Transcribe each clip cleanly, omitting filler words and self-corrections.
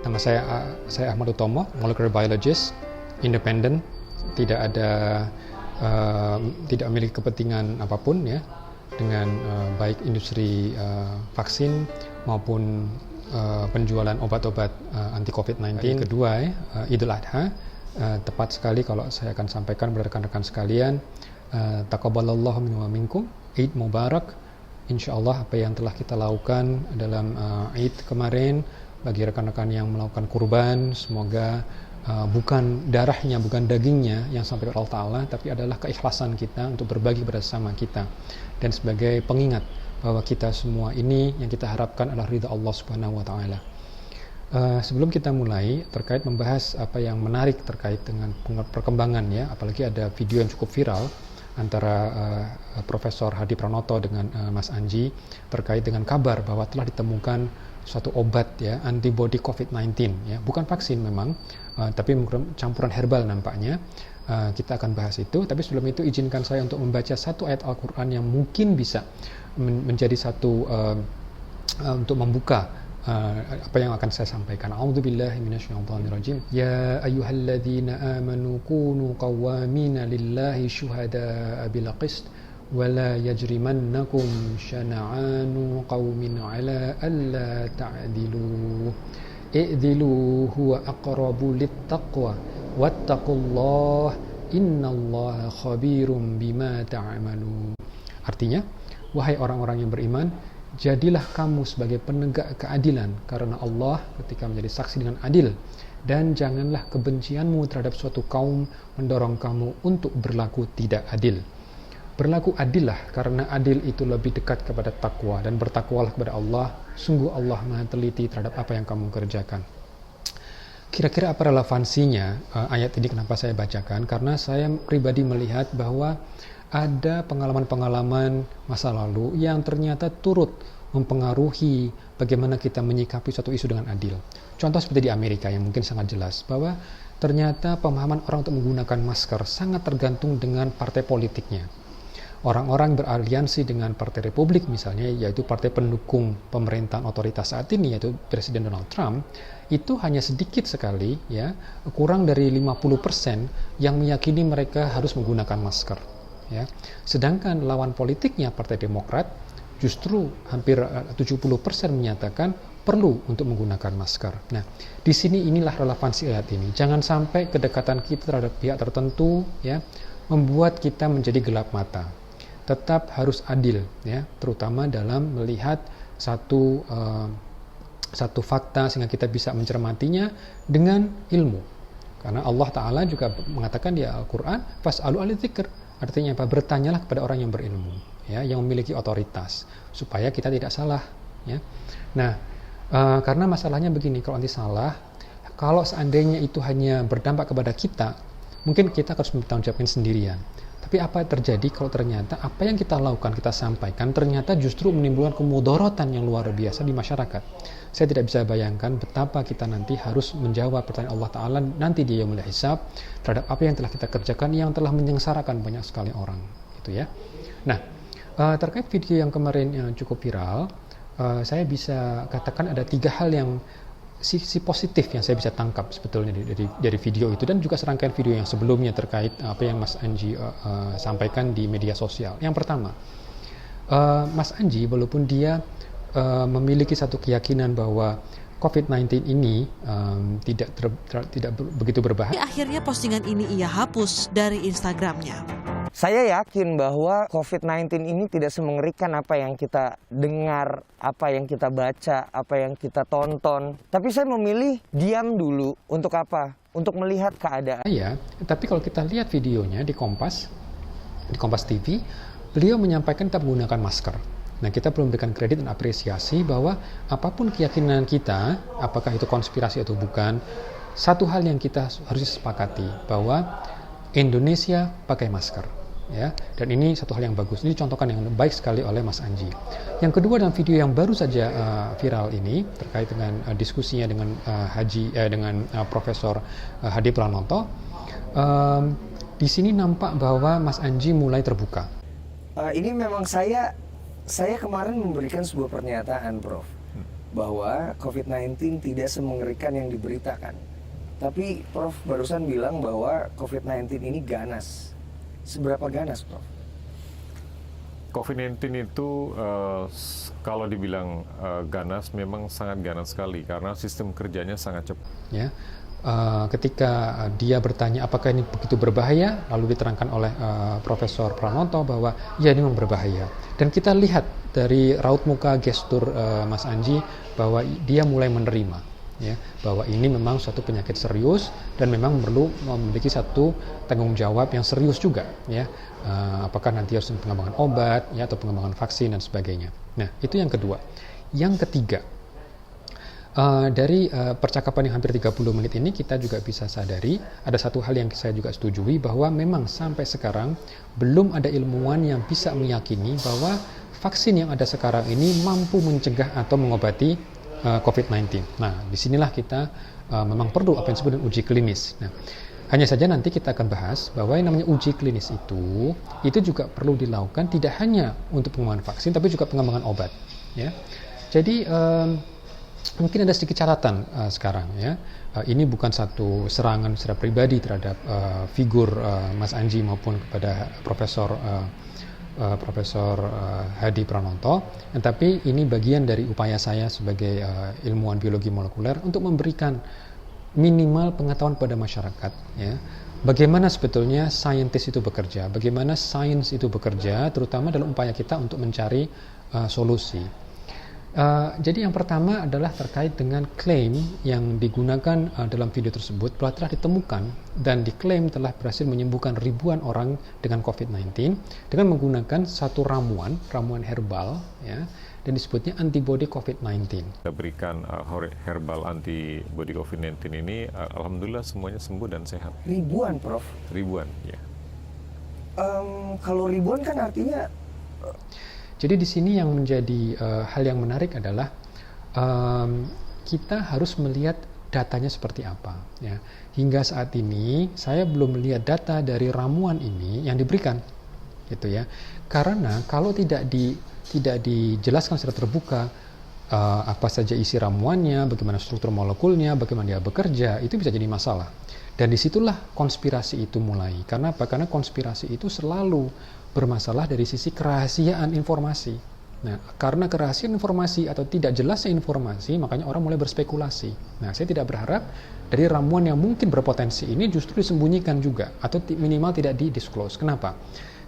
Nama saya Ahmad Utomo, molecular biologist, independent, tidak memiliki kepentingan apapun ya dengan baik industri vaksin maupun penjualan obat-obat anti COVID-19. Kedua, Idul Adha, tepat sekali kalau saya akan sampaikan kepada rekan-rekan sekalian, taqabbalallahu minna wa minkum, Eid Mubarak. Insyaallah apa yang telah kita lakukan dalam Eid kemarin, bagi rekan-rekan yang melakukan kurban, semoga bukan darahnya, bukan dagingnya yang sampai kepada Allah Ta'ala, tapi adalah keikhlasan kita untuk berbagi bersama kita. Dan sebagai pengingat bahwa kita semua ini yang kita harapkan adalah ridha Allah Subhanahu wa Ta'ala. Sebelum kita mulai terkait membahas apa yang menarik terkait dengan perkembangan ya, apalagi ada video yang cukup viral antara Profesor Hadi Pranoto dengan Mas Anji terkait dengan kabar bahwa telah ditemukan suatu obat ya antibody COVID-19 ya, bukan vaksin memang, tapi campuran herbal nampaknya. Kita akan bahas itu, tapi sebelum itu izinkan saya untuk membaca satu ayat Al-Quran yang mungkin bisa menjadi satu untuk membuka apa yang akan saya sampaikan. A'udzubillahi minasyaitonirrajim. Ya ayyuhalladzina amanu kunu qawwamina lillahi syuhada'a bil qist wa la yajrimannakum syana'anu qaumin 'ala alla ta'dilu. I'dilu huwa aqrabu littaqwa wattaqullah innallaha khabirum bima ta'malun. Artinya, wahai orang-orang yang beriman, jadilah kamu sebagai penegak keadilan karena Allah ketika menjadi saksi dengan adil, dan janganlah kebencianmu terhadap suatu kaum mendorong kamu untuk berlaku tidak adil. Berlaku adillah karena adil itu lebih dekat kepada takwa, dan bertakwalah kepada Allah, sungguh Allah Maha teliti terhadap apa yang kamu kerjakan. Kira-kira apa relevansinya ayat ini kenapa saya bacakan? Karena saya pribadi melihat bahwa ada pengalaman-pengalaman masa lalu yang ternyata turut mempengaruhi bagaimana kita menyikapi suatu isu dengan adil. Contoh seperti di Amerika yang mungkin sangat jelas bahwa ternyata pemahaman orang untuk menggunakan masker sangat tergantung dengan partai politiknya. Orang-orang beraliansi dengan Partai Republik misalnya, yaitu partai pendukung pemerintahan otoritas saat ini, yaitu Presiden Donald Trump, itu hanya sedikit sekali ya, kurang dari 50% yang meyakini mereka harus menggunakan masker. Ya. Sedangkan lawan politiknya Partai Demokrat justru hampir 70% menyatakan perlu untuk menggunakan masker. Nah, di sini inilah relevansi ayat ini. Jangan sampai kedekatan kita terhadap pihak tertentu ya membuat kita menjadi gelap mata. Tetap harus adil ya, terutama dalam melihat satu fakta sehingga kita bisa mencermatinya dengan ilmu. Karena Allah Ta'ala juga mengatakan di Al-Quran, fas'alu ahli dzikr. Artinya apa? Bertanyalah kepada orang yang berilmu, ya, yang memiliki otoritas, supaya kita tidak salah. Ya. Nah, karena masalahnya begini, kalau nanti salah, kalau seandainya itu hanya berdampak kepada kita, mungkin kita harus bertanggung jawabkan sendirian. Tapi apa yang terjadi kalau ternyata apa yang kita lakukan, kita sampaikan, ternyata justru menimbulkan kemudorotan yang luar biasa di masyarakat. Saya tidak bisa bayangkan betapa kita nanti harus menjawab pertanyaan Allah Ta'ala nanti di Yaumul Hisab terhadap apa yang telah kita kerjakan yang telah menyengsarakan banyak sekali orang. Gitu ya. Nah, terkait video yang kemarin yang cukup viral, saya bisa katakan ada 3 hal yang sisi positif yang saya bisa tangkap sebetulnya dari video itu, dan juga serangkaian video yang sebelumnya terkait apa yang Mas Anji sampaikan di media sosial. Yang pertama, Mas Anji walaupun dia memiliki satu keyakinan bahwa COVID-19 ini tidak begitu berbahaya. Akhirnya postingan ini ia hapus dari Instagramnya. Saya yakin bahwa COVID-19 ini tidak semengerikan apa yang kita dengar, apa yang kita baca, apa yang kita tonton. Tapi saya memilih diam dulu. Untuk apa? Untuk melihat keadaan. Ya, tapi kalau kita lihat videonya di Kompas TV, beliau menyampaikan tetap menggunakan masker. Nah, kita perlu memberikan kredit dan apresiasi bahwa apapun keyakinan kita, apakah itu konspirasi atau bukan, satu hal yang kita harus sepakati bahwa Indonesia pakai masker, ya, dan ini satu hal yang bagus. Ini contohkan yang baik sekali oleh Mas Anji. Yang kedua, dalam video yang baru saja viral ini terkait dengan diskusinya dengan Profesor Hadi Pranoto, di sini nampak bahwa Mas Anji mulai terbuka. Ini memang saya kemarin memberikan sebuah pernyataan, Prof. bahwa COVID-19 tidak semengerikan yang diberitakan. Tapi Prof barusan bilang bahwa COVID-19 ini ganas. Seberapa ganas, Prof? COVID-19 itu kalau dibilang ganas, memang sangat ganas sekali karena sistem kerjanya sangat cepat. Ya, ketika dia bertanya apakah ini begitu berbahaya, lalu diterangkan oleh Profesor Pranoto bahwa ya ini memang berbahaya. Dan kita lihat dari raut muka gestur Mas Anji bahwa dia mulai menerima, ya, bahwa ini memang suatu penyakit serius dan memang perlu memiliki satu tanggung jawab yang serius juga, ya. Apakah nanti harus pengembangan obat, ya, atau pengembangan vaksin dan sebagainya. Nah, itu yang kedua. Yang ketiga, dari percakapan yang hampir 30 menit ini kita juga bisa sadari ada satu hal yang saya juga setujui, bahwa memang sampai sekarang belum ada ilmuwan yang bisa meyakini bahwa vaksin yang ada sekarang ini mampu mencegah atau mengobati COVID-19. Nah, disinilah kita memang perlu apa yang disebut dengan uji klinis. Nah, hanya saja nanti kita akan bahas bahwa yang namanya uji klinis itu juga perlu dilakukan tidak hanya untuk pengembangan vaksin, tapi juga pengembangan obat. Ya, jadi mungkin ada sedikit catatan sekarang, ya. Ini bukan satu serangan secara pribadi terhadap figur Mas Anji maupun kepada Profesor Hadi Pranoto, tetapi ini bagian dari upaya saya sebagai ilmuwan biologi molekuler untuk memberikan minimal pengetahuan pada masyarakat, ya, bagaimana sebetulnya saintis itu bekerja, bagaimana sains itu bekerja, terutama dalam upaya kita untuk mencari solusi. Jadi yang pertama adalah terkait dengan klaim yang digunakan dalam video tersebut bahwa telah ditemukan dan diklaim telah berhasil menyembuhkan ribuan orang dengan COVID-19 dengan menggunakan satu ramuan herbal, ya, dan disebutnya antibody COVID-19. Kita berikan herbal antibody COVID-19 ini, alhamdulillah semuanya sembuh dan sehat. Ribuan, Prof? Ribuan, ya. Kalau ribuan kan artinya... Jadi di sini yang menjadi hal yang menarik adalah kita harus melihat datanya seperti apa. Ya. Hingga saat ini saya belum melihat data dari ramuan ini yang diberikan, gitu ya. Karena kalau tidak dijelaskan secara terbuka apa saja isi ramuannya, bagaimana struktur molekulnya, bagaimana dia bekerja, itu bisa jadi masalah. Dan disitulah konspirasi itu mulai. Karena apa? Karena konspirasi itu selalu bermasalah dari sisi kerahasiaan informasi. Nah, karena kerahasiaan informasi atau tidak jelasnya informasi, makanya orang mulai berspekulasi. Nah, saya tidak berharap dari ramuan yang mungkin berpotensi ini justru disembunyikan juga, atau minimal tidak di-disclose. Kenapa?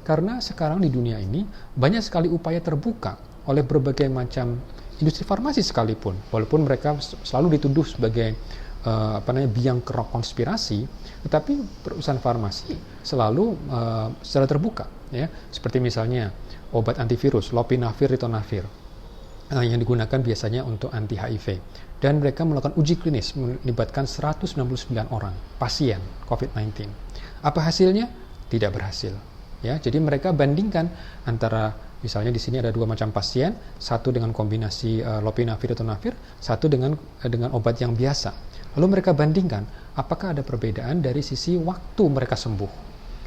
Karena sekarang di dunia ini banyak sekali upaya terbuka oleh berbagai macam industri farmasi sekalipun, walaupun mereka selalu dituduh sebagai biang kerok konspirasi, tetapi perusahaan farmasi selalu secara terbuka, ya, seperti misalnya obat antivirus lopinavir, ritonavir yang digunakan biasanya untuk anti HIV, dan mereka melakukan uji klinis melibatkan 199 orang pasien COVID-19. Apa hasilnya? Tidak berhasil, ya. Jadi mereka bandingkan antara misalnya di sini ada dua macam pasien, satu dengan kombinasi lopinavir, ritonavir, satu dengan obat yang biasa. Lalu mereka bandingkan apakah ada perbedaan dari sisi waktu mereka sembuh,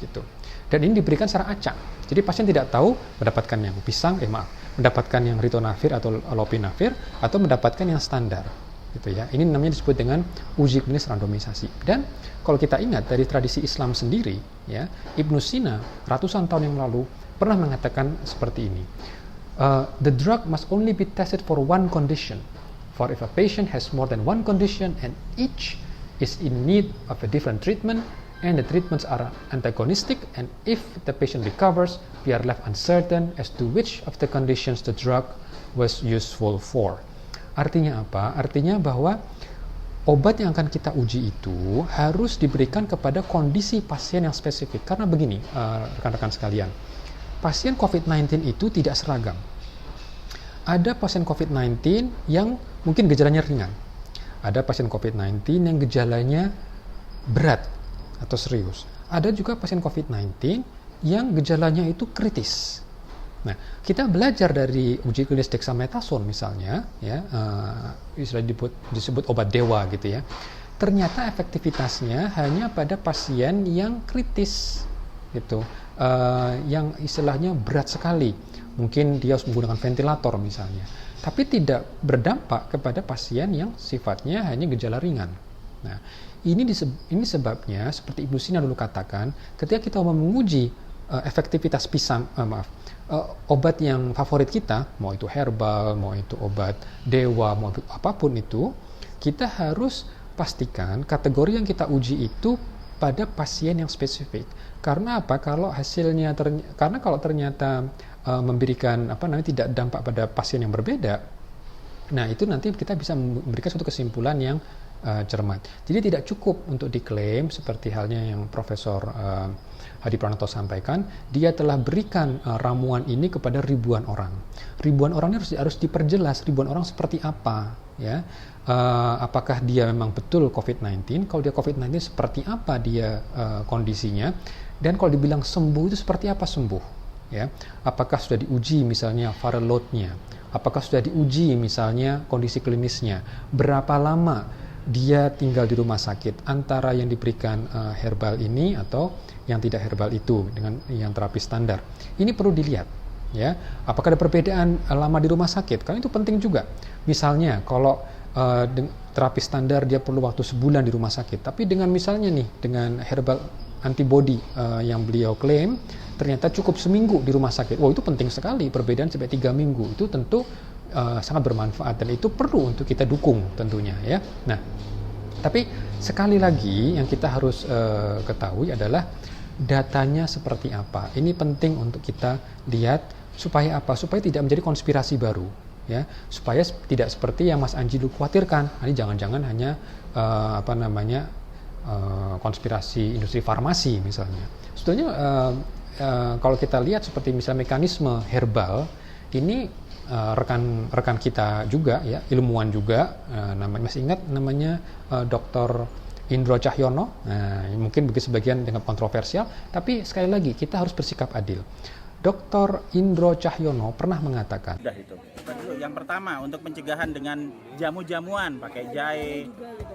gitu. Dan ini diberikan secara acak. Jadi pasien tidak tahu mendapatkan yang mendapatkan yang ritonavir atau lopinavir atau mendapatkan yang standar, gitu ya. Ini namanya disebut dengan uji klinis randomisasi. Dan kalau kita ingat dari tradisi Islam sendiri, ya, Ibnu Sina ratusan tahun yang lalu pernah mengatakan seperti ini. The drug must only be tested for one condition. For if a patient has more than one condition and each is in need of a different treatment and the treatments are antagonistic, and if the patient recovers, we are left uncertain as to which of the conditions the drug was useful for. Artinya apa? Artinya bahwa obat yang akan kita uji itu harus diberikan kepada kondisi pasien yang spesifik. Karena begini, rekan-rekan sekalian, pasien COVID-19 itu tidak seragam. Ada pasien COVID-19 yang mungkin gejalanya ringan. Ada pasien COVID-19 yang gejalanya berat atau serius. Ada juga pasien COVID-19 yang gejalanya itu kritis. Nah, kita belajar dari uji klinis dexamethasone misalnya, ya, istilah disebut obat dewa, gitu ya. Ternyata efektivitasnya hanya pada pasien yang kritis, gitu, yang istilahnya berat sekali. Mungkin dia harus menggunakan ventilator misalnya. tapi tidak berdampak kepada pasien yang sifatnya hanya gejala ringan. Nah, ini sebabnya seperti Ibnu Sina dulu katakan, ketika kita mau menguji efektivitas obat yang favorit kita, mau itu herbal, mau itu obat dewa, mau apapun itu, kita harus pastikan kategori yang kita uji itu pada pasien yang spesifik. Karena apa? Kalau hasilnya karena kalau ternyata memberikan tidak dampak pada pasien yang berbeda, nah itu nanti kita bisa memberikan suatu kesimpulan yang cermat. Jadi tidak cukup untuk diklaim seperti halnya yang Profesor Hadi Pranoto sampaikan, dia telah berikan ramuan ini kepada ribuan orang. Ribuan orang ini harus diperjelas, ribuan orang seperti apa, ya? Apakah dia memang betul COVID-19? Kalau dia COVID-19 seperti apa dia kondisinya? Dan kalau dibilang sembuh itu seperti apa sembuh? Ya, apakah sudah diuji misalnya viral load-nya? Apakah sudah diuji misalnya kondisi klinisnya? Berapa lama dia tinggal di rumah sakit antara yang diberikan herbal ini atau yang tidak herbal itu dengan yang terapi standar? Ini perlu dilihat, ya. Apakah ada perbedaan lama di rumah sakit? Karena itu penting juga. Misalnya kalau terapi standar dia perlu waktu sebulan di rumah sakit, tapi dengan misalnya nih dengan herbal antibody yang beliau klaim ternyata cukup seminggu di rumah sakit. Itu penting sekali, perbedaan sampai 3 minggu itu tentu sangat bermanfaat dan itu perlu untuk kita dukung tentunya, ya. Nah, tapi sekali lagi yang kita harus ketahui adalah datanya seperti apa. Ini penting untuk kita lihat supaya apa? Supaya tidak menjadi konspirasi baru, ya. Supaya tidak seperti yang Mas Anji dulu khawatirkan. Ini jangan-jangan hanya konspirasi industri farmasi misalnya. Sebetulnya kalau kita lihat seperti misalnya mekanisme herbal ini rekan kita juga, ya, ilmuwan juga, masih ingat namanya Dr. Indro Cahyono. Nah, mungkin bagi sebagian dengan kontroversial, tapi sekali lagi kita harus bersikap adil. Dr. Indro Cahyono pernah mengatakan, yang pertama untuk pencegahan dengan jamu-jamuan, pakai jahe,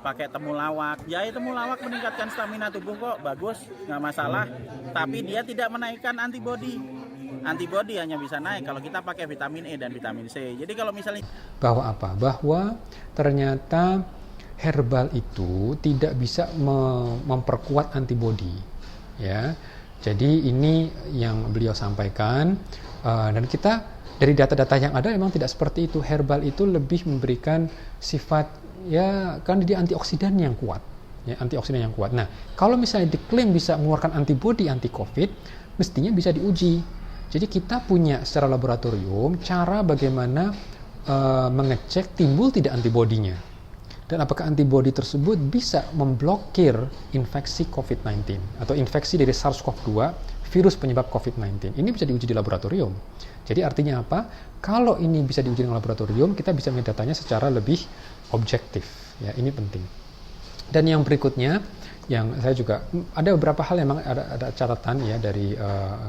pakai temulawak. Jahe temulawak meningkatkan stamina tubuh kok, bagus, nggak masalah. Tapi dia tidak menaikkan antibodi. Antibodi hanya bisa naik kalau kita pakai vitamin E dan vitamin C. Jadi kalau misalnya bahwa ternyata herbal itu tidak bisa memperkuat antibodi, ya. Jadi ini yang beliau sampaikan, dan kita dari data-data yang ada memang tidak seperti itu. Herbal itu lebih memberikan sifat, ya, kan dia antioksidan yang kuat, ya, antioksidan yang kuat. Nah, kalau misalnya diklaim bisa mengeluarkan antibodi anti COVID, mestinya bisa diuji. Jadi kita punya secara laboratorium cara bagaimana mengecek timbul tidak antibodinya. Dan apakah antibodi tersebut bisa memblokir infeksi COVID-19 atau infeksi dari SARS-CoV-2, virus penyebab COVID-19. Ini bisa diuji di laboratorium. Jadi artinya apa? Kalau ini bisa diuji di laboratorium, kita bisa melihat datanya secara lebih objektif. Ya, ini penting. Dan yang berikutnya, yang saya juga ada beberapa hal yang memang ada catatan, ya, dari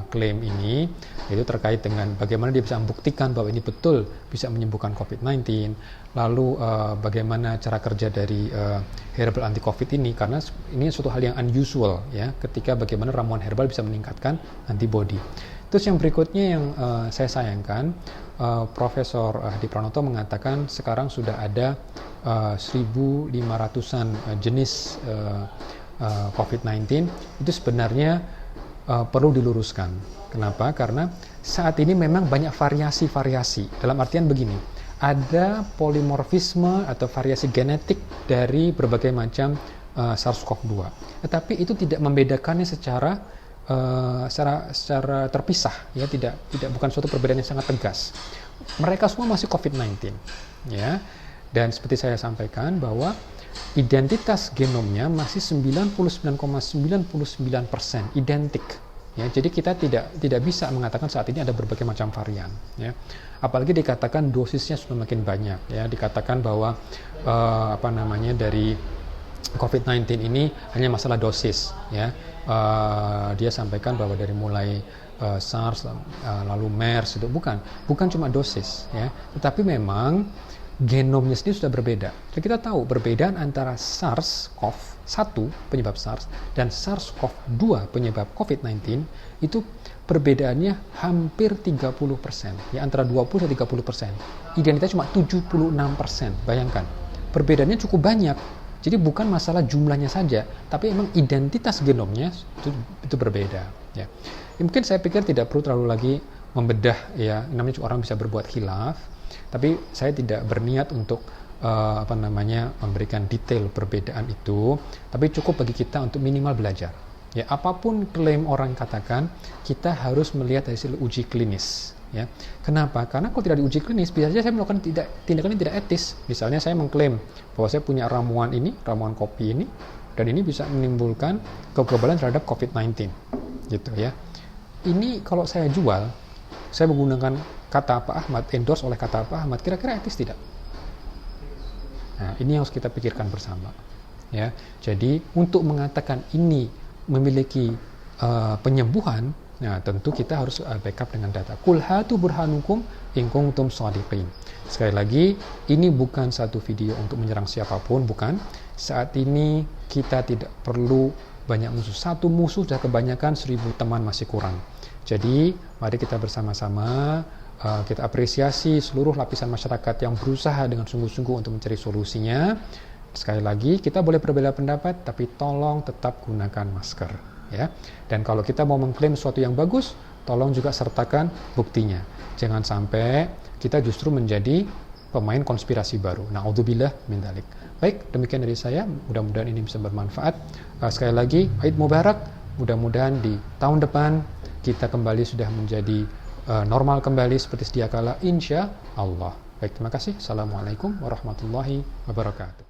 klaim ini, yaitu terkait dengan bagaimana dia bisa membuktikan bahwa ini betul bisa menyembuhkan COVID-19, lalu bagaimana cara kerja dari herbal anti COVID ini, karena ini suatu hal yang unusual, ya, ketika bagaimana ramuan herbal bisa meningkatkan antibodi. Terus yang berikutnya yang saya sayangkan, Profesor Hadi Pranoto mengatakan sekarang sudah ada 1.500-an jenis COVID-19. Itu sebenarnya perlu diluruskan. Kenapa? Karena saat ini memang banyak variasi-variasi. Dalam artian begini, ada polimorfisme atau variasi genetik dari berbagai macam SARS-CoV-2. Tetapi itu tidak membedakannya secara terpisah, ya, bukan suatu perbedaan yang sangat tegas. Mereka semua masih COVID-19, ya. Dan seperti saya sampaikan bahwa identitas genomnya masih 99,99% identik, ya. Jadi kita tidak bisa mengatakan saat ini ada berbagai macam varian, ya. Apalagi dikatakan dosisnya sudah makin banyak, ya. Dikatakan bahwa dari COVID-19 ini hanya masalah dosis, ya. Dia sampaikan bahwa dari mulai SARS lalu MERS itu bukan cuma dosis, ya. Tetapi memang genomnya sendiri sudah berbeda. Jadi kita tahu perbedaan antara SARS-CoV-1 penyebab SARS dan SARS-CoV-2 penyebab COVID-19 itu perbedaannya hampir 30%, ya antara 20 dan 30%. Identitas cuma 76%. Bayangkan, perbedaannya cukup banyak. Jadi bukan masalah jumlahnya saja, tapi memang identitas genomnya itu berbeda. Ya. Mungkin saya pikir tidak perlu terlalu lagi membedah, ya namanya orang bisa berbuat khilaf, tapi saya tidak berniat untuk memberikan detail perbedaan itu, tapi cukup bagi kita untuk minimal belajar. Ya, apapun klaim orang katakan, kita harus melihat hasil uji klinis. Ya, kenapa? Karena kalau tidak diuji klinis, bisa saja saya melakukan tindakan yang tidak etis. Misalnya saya mengklaim bahwa saya punya ramuan ini, ramuan kopi ini, dan ini bisa menimbulkan kekebalan terhadap COVID-19, gitu ya. Ini kalau saya jual, saya menggunakan kata Pak Ahmad, endorse oleh kata Pak Ahmad, kira-kira etis tidak? Nah, ini yang harus kita pikirkan bersama. Ya, jadi untuk mengatakan ini memiliki penyembuhan, nah tentu kita harus backup dengan data. Qul hatu burhanukum in kuntum shadiqin. Sekali lagi, ini bukan satu video untuk menyerang siapapun, bukan. Saat ini kita tidak perlu banyak musuh. Satu musuh sudah kebanyakan, 1000 teman masih kurang. Jadi, mari kita bersama-sama kita apresiasi seluruh lapisan masyarakat yang berusaha dengan sungguh-sungguh untuk mencari solusinya. Sekali lagi, kita boleh berbeda pendapat, tapi tolong tetap gunakan masker. Ya. Dan kalau kita mau mengklaim sesuatu yang bagus, tolong juga sertakan buktinya. Jangan sampai kita justru menjadi pemain konspirasi baru. Na'udzubillah min dzalik. Baik, demikian dari saya. Mudah-mudahan ini bisa bermanfaat. Sekali lagi, Eid Mubarak. Mudah-mudahan di tahun depan kita kembali sudah menjadi normal kembali seperti sedia kala, insya Allah. Baik, terima kasih. Assalamualaikum warahmatullahi wabarakatuh.